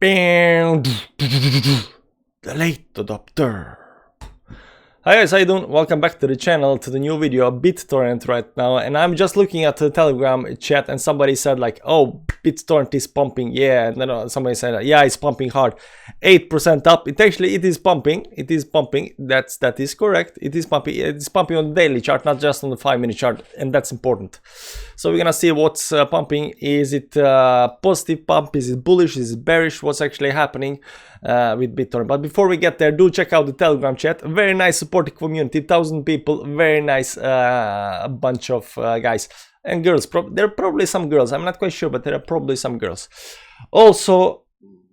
The late adopter. Hi guys, how you doing? Welcome back to the channel, to the new video of Bittorrent right now. And I'm just looking at the Telegram chat and somebody said like, oh, Bittorrent is pumping. Yeah, no, somebody said, yeah, it's pumping hard. 8% up. It is pumping. It is pumping. That is correct. It is pumping. It's pumping on the daily chart, not just on the 5-minute chart. And that's important. So we're gonna see what's pumping. Is it positive pump? Is it bullish? Is it bearish? What's actually happening with Bittorrent? But before we get there, do check out the Telegram chat. Very nice supportive community, 1,000 people. Very nice bunch of guys and girls. There are probably some girls. I'm not quite sure, but there are probably some girls. Also,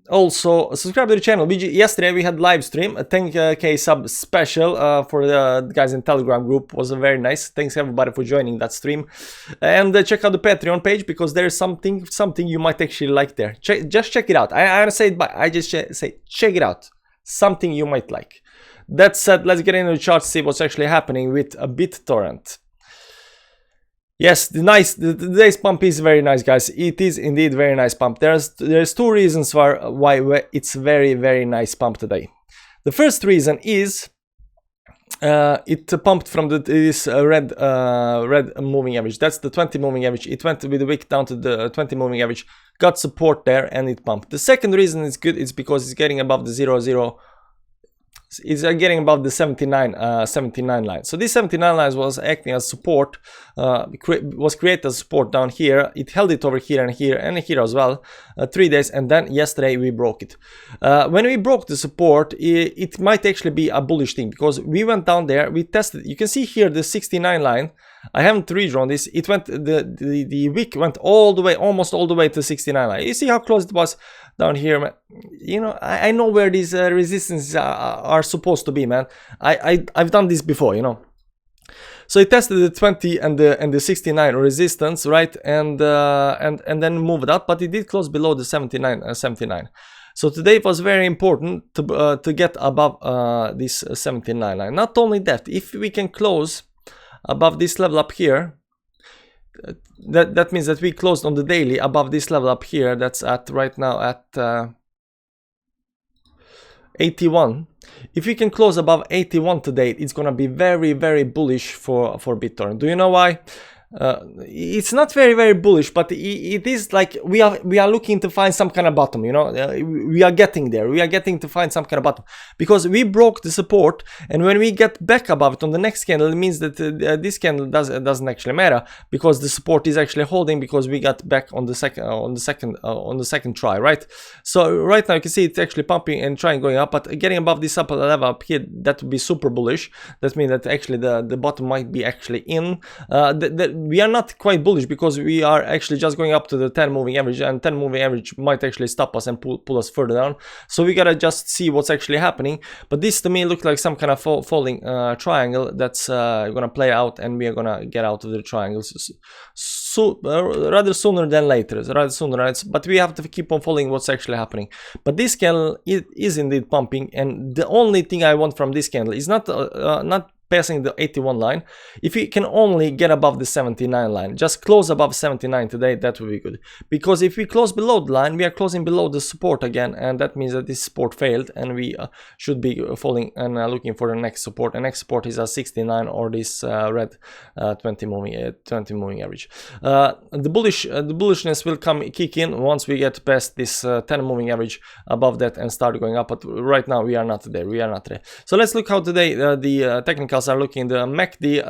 subscribe to the channel. Yesterday we had live stream, a 10k sub special for the guys in Telegram group. Was very nice. Thanks everybody for joining that stream. And check out the Patreon page because there's something you might actually like there. Just check it out. I don't say it, but I just say check it out. Something you might like. That said, let's get into the chart, see what's actually happening with a Bittorrent. Yes, today's pump is very nice, guys. It is indeed very nice pump. There's two reasons why it's very nice pump today. The first reason is it pumped from this red moving average. That's the 20 moving average. It went with the wick down to the 20 moving average, got support there, and it pumped. The second reason it's good is because it's getting above the 0.0. Is getting above the 79 line. So this 79 line was acting as support, was created as support down here. It held it over here and here as well, 3 days, and then yesterday we broke it. When we broke the support, it might actually be a bullish thing because we went down there, we tested. You can see here the 69 line. I haven't redrawn this. It went the wick went all the way, almost all the way to 69 line. You see how close it was down here, man. You know, I know where these resistances are supposed to be, man. I've done this before, you know. So it tested the 20 and the 69 resistance, right, and then moved up, but it did close below the 79. So today it was very important to get above this 79 line. Not only that, if we can close above this level up here, that means that we closed on the daily above this level up here. That's at right now at 81. If we can close above 81 today, it's gonna be very bullish for Bittorrent. Do you know why? It's not very bullish, but it is like we are looking to find some kind of bottom, you know. We are getting there. We are getting to find some kind of bottom because we broke the support, and when we get back above it on the next candle, it means that this candle doesn't actually matter because the support is actually holding because we got back on the second try, right? So right now you can see it's actually pumping and trying going up, but getting above this upper level up here, that would be super bullish. That means that actually the bottom might be actually in. We are not quite bullish because we are actually just going up to the 10 moving average, and 10 moving average might actually stop us and pull us further down. So we gotta just see what's actually happening. But this to me looked like some kind of falling triangle that's gonna play out, and we are gonna get out of the triangles rather sooner than later, right? But we have to keep on following what's actually happening. But this candle is indeed pumping, and the only thing I want from this candle is not passing the 81 line. If we can only get above the 79 line, just close above 79 today, that would be good. Because if we close below the line, we are closing below the support again, and that means that this support failed, and we should be falling and looking for the next support. And next support is a 69 or this red 20 moving average. The bullishness will kick in once we get past this 10 moving average above that and start going up. But right now we are not there. So let's look how today the technical are looking. The MACD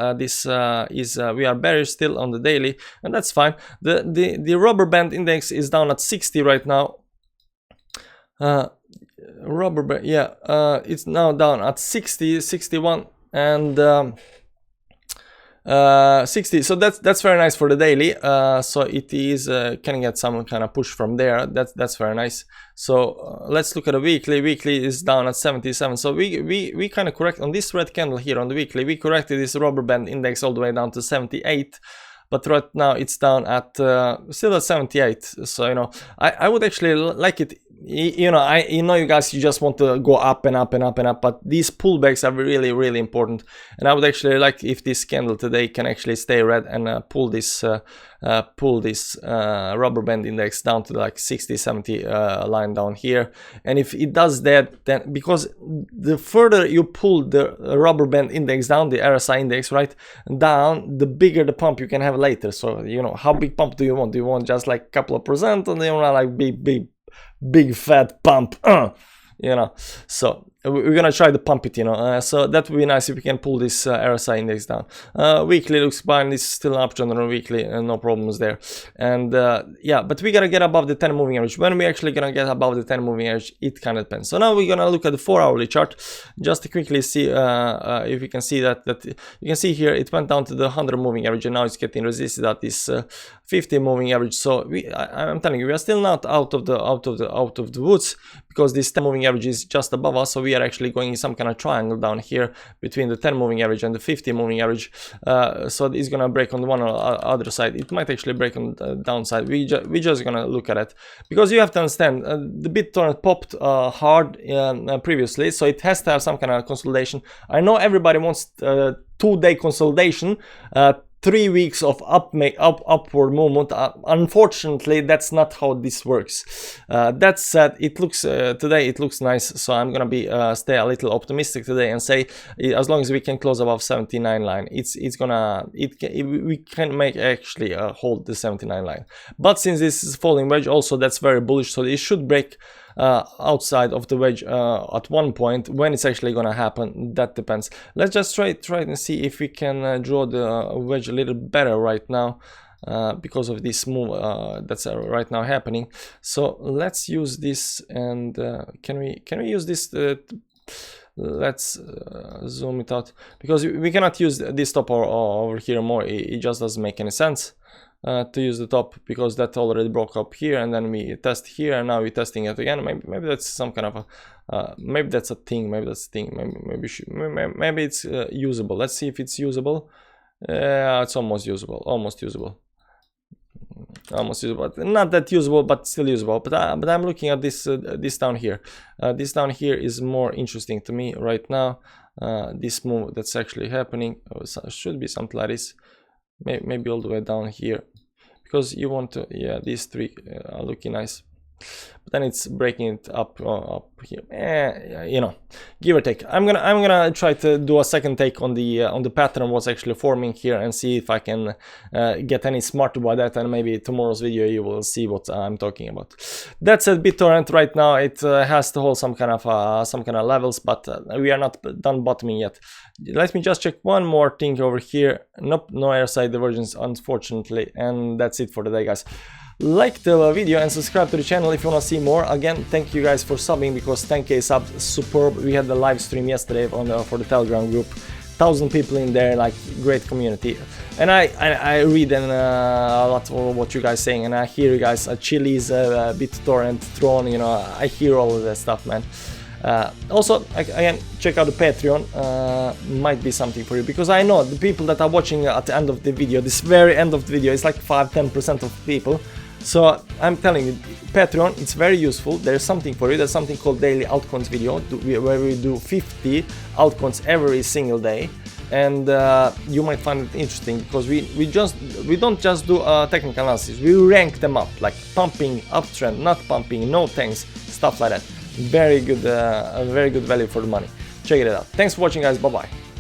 we are bearish still on the daily, and that's fine. The rubber band index is down at 60 right now. Rubber band, yeah, it's now down at 60, 61, and 60. So that's very nice for the daily. So it is can get some kind of push from there. That's very nice. So let's look at the weekly. Weekly is down at 77. So we kind of correct on this red candle here on the weekly. We corrected this rubber band index all the way down to 78. But right now it's down at still at 78. So you know, I would actually like it. You know, you guys, you just want to go up and up and up and up, but these pullbacks are really important. And I would actually like if this candle today can actually stay red and pull this pull this rubber band index down to like 60-70 line down here. And if it does that, then because the further you pull the rubber band index down, the RSI index, right, down, the bigger the pump you can have later. So you know, how big pump do you want? Do you want just like a couple of percent, or do you want like big fat pump? You know, so we're gonna try to pump it, you know, so that would be nice if we can pull this RSI index down. Weekly looks fine, it's still an uptrend on weekly, no problems there. And yeah, but we gotta get above the 10 moving average. When we actually gonna get above the 10 moving average, it kind of depends. So now we're gonna look at the 4-hourly chart just to quickly see if we can see that you can see here it went down to the 100 moving average, and now it's getting resisted at this 50 moving average. So I'm telling you, we are still not out of the woods, because this 10 moving average is just above us. So we are actually going in some kind of triangle down here between the 10 moving average and the 50 moving average. So it's gonna break on the one or other side. It might actually break on the downside. We're just gonna look at it, because you have to understand the Bittorrent popped hard previously, so it has to have some kind of consolidation. I know everybody wants 2-day consolidation, 3 weeks of upward movement. Unfortunately, that's not how this works. That said, it looks today it looks nice, so I'm gonna be stay a little optimistic today and say as long as we can close above 79 line, we can make actually hold the 79 line. But since this is falling wedge, also that's very bullish, so it should break outside of the wedge at one point. When it's actually gonna happen, that depends. Let's just try and see if we can draw the wedge a little better right now, because of this move that's right now happening. So let's use this, and can we use this let's zoom it out, because we cannot use this top over here more. It just doesn't make any sense to use the top, because that already broke up here, and then we test here, and now we're testing it again. Maybe that's some kind of a maybe that's a thing. Maybe maybe it's usable. Let's see if it's usable. It's almost usable. Almost usable, not that usable, but still usable. But I'm looking at this this down here. This down here is more interesting to me right now. This move that's actually happening should be something like this. Maybe all the way down here, because you want to, yeah, these three are looking nice, but then it's breaking it up here, you know, give or take. I'm gonna try to do a second take on the pattern what's actually forming here, and see if I can get any smarter by that, and maybe tomorrow's video you will see what I'm talking about. That's at Bittorrent right now. It has to hold some kind of levels, but we are not done bottoming yet. Let me just check one more thing over here. Nope, no RSI divergence, unfortunately, and that's it for today, guys. Like the video and subscribe to the channel if you want to see more. Again, thank you guys for subbing, because 10k subs, superb. We had the live stream yesterday for the Telegram group. 1,000 people in there, like great community. And I read a lot of what you guys saying, and I hear you guys Chili's, Bittorrent, Tron, you know, I hear all of that stuff, man. Also, again, check out the Patreon. Might be something for you, because I know the people that are watching at the end of the video, this very end of the video, it's like 5-10% of people. So I'm telling you, Patreon, it's very useful. There's something for you. There's something called daily altcoins video, where we do 50 altcoins every single day, and you might find it interesting, because we don't just do technical analysis. We rank them up, like pumping, uptrend, not pumping, no thanks, stuff like that. Very good value for the money. Check it out. Thanks for watching, guys. Bye bye.